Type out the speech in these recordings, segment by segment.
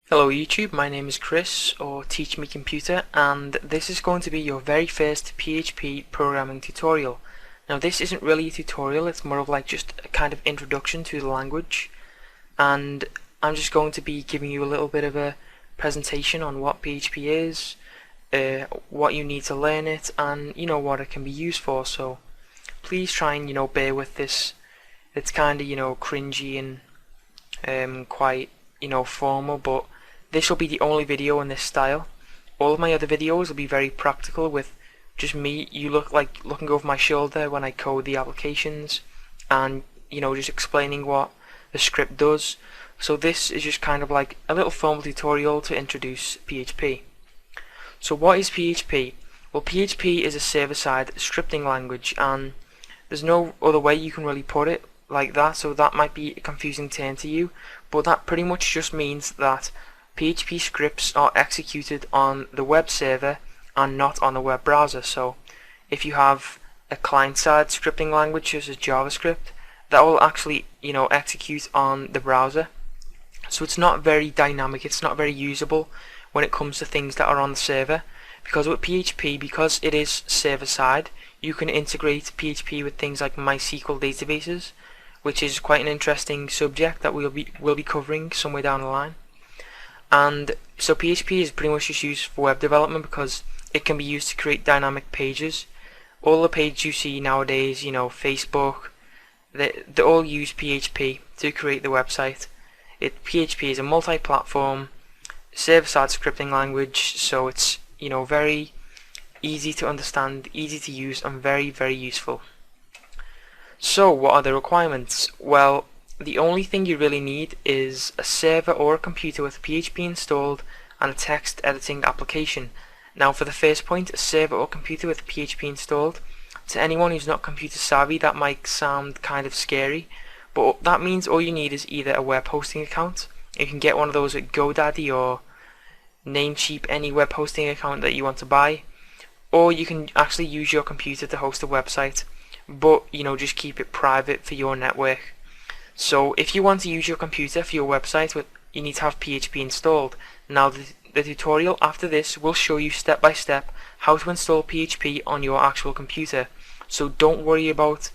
Hello YouTube, my name is Chris, or Teach Me Computer, and this is going to be your very first PHP programming tutorial. Now this isn't really a tutorial, it's more of like just a kind of introduction to the language, and I'm just going to be giving you a little bit of a presentation on what PHP is, what you need to learn it, and what it can be used for. So please try and bear with this. It's kind of cringy and quite formal, but this will be the only video in this style. All of my other videos will be very practical with just me. You look like looking over my shoulder when I code the applications and just explaining what the script does. So this is just kind of like a little formal tutorial to introduce PHP. So what is PHP? Well, PHP is a server-side scripting language, and there's no other way you can really put it like that, so that might be a confusing term to you, but that pretty much just means that PHP scripts are executed on the web server and not on the web browser. So if you have a client-side scripting language such as JavaScript, that will actually execute on the browser. So it's not very dynamic, it's not very usable when it comes to things that are on the server, because with PHP, because it is server-side, you can integrate PHP with things like MySQL databases, which is quite an interesting subject that we'll be covering somewhere down the line. And so PHP is pretty much just used for web development because it can be used to create dynamic pages. All the pages you see nowadays, Facebook, they all use PHP to create the website. PHP is a multi-platform server-side scripting language, so it's very easy to understand, easy to use, and very, very useful. So what are the requirements? Well, the only thing you really need is a server or a computer with PHP installed and a text editing application. Now for the first point, a server or computer with PHP installed, to anyone who's not computer savvy that might sound kind of scary, but that means all you need is either a web hosting account. You can get one of those at GoDaddy or Namecheap, any web hosting account that you want to buy, or you can actually use your computer to host a website, but just keep it private for your network. So if you want to use your computer for your website, you need to have PHP installed. Now the tutorial after this will show you step by step how to install PHP on your actual computer. So don't worry about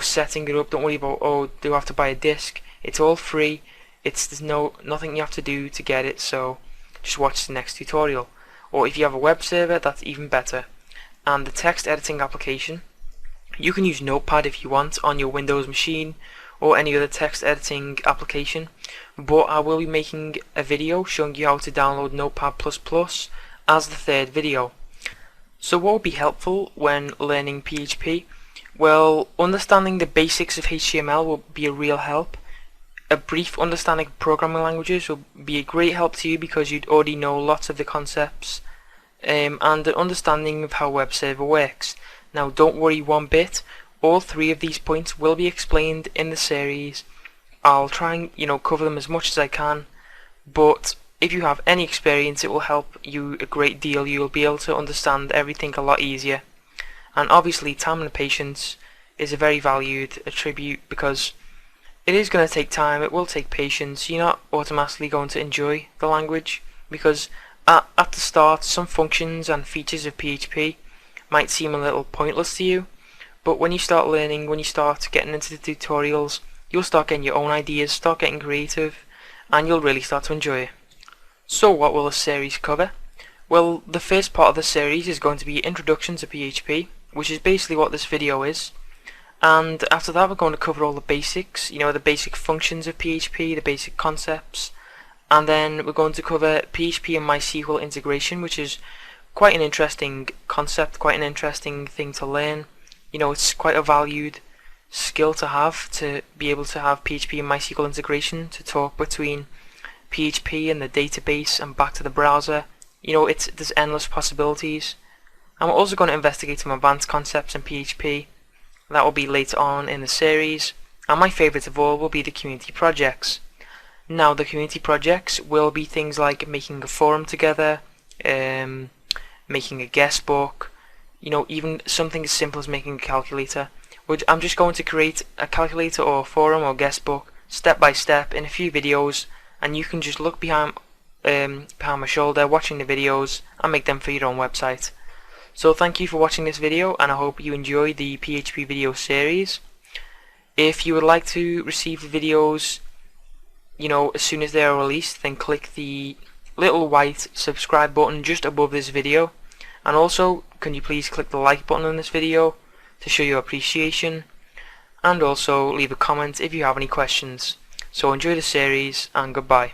setting it up. Don't worry about, oh, do I have to buy a disk? It's all free. There's nothing you have to do to get it. So just watch the next tutorial. Or if you have a web server, that's even better. And the text editing application, you can use Notepad if you want on your Windows machine or any other text editing application, but I will be making a video showing you how to download Notepad++ as the third video. So what would be helpful when learning PHP? Well, understanding the basics of HTML will be a real help. A brief understanding of programming languages will be a great help to you because you'd already know lots of the concepts, and an understanding of how web server works. Now don't worry one bit, all three of these points will be explained in the series. I'll try and cover them as much as I can, but if you have any experience it will help you a great deal. You'll be able to understand everything a lot easier. And obviously time and patience is a very valued attribute because it is going to take time, it will take patience. You're not automatically going to enjoy the language because at the start some functions and features of PHP might seem a little pointless to you, but when you start learning, when you start getting into the tutorials, you'll start getting your own ideas, start getting creative, and you'll really start to enjoy it. So what will the series cover? Well, the first part of the series is going to be Introduction to PHP, which is basically what this video is. And after that we're going to cover all the basics, the basic functions of PHP, the basic concepts, and then we're going to cover PHP and MySQL integration, which is quite an interesting concept, quite an interesting thing to learn. It's quite a valued skill to have, to be able to have PHP and MySQL integration, to talk between PHP and the database and back to the browser. There's endless possibilities. And we're also going to investigate some advanced concepts in PHP. That will be later on in the series. And my favourite of all will be the community projects. Now the community projects will be things like making a forum together, making a guest book, even something as simple as making a calculator. I'm just going to create a calculator or forum or guest book step by step in a few videos, and you can just look behind behind my shoulder watching the videos and make them for your own website. So thank you for watching this video, and I hope you enjoy the PHP video series. If you would like to receive the videos, as soon as they are released, then click the little white subscribe button just above this video, and also can you please click the like button on this video to show your appreciation, and also leave a comment if you have any questions. So enjoy the series, and goodbye.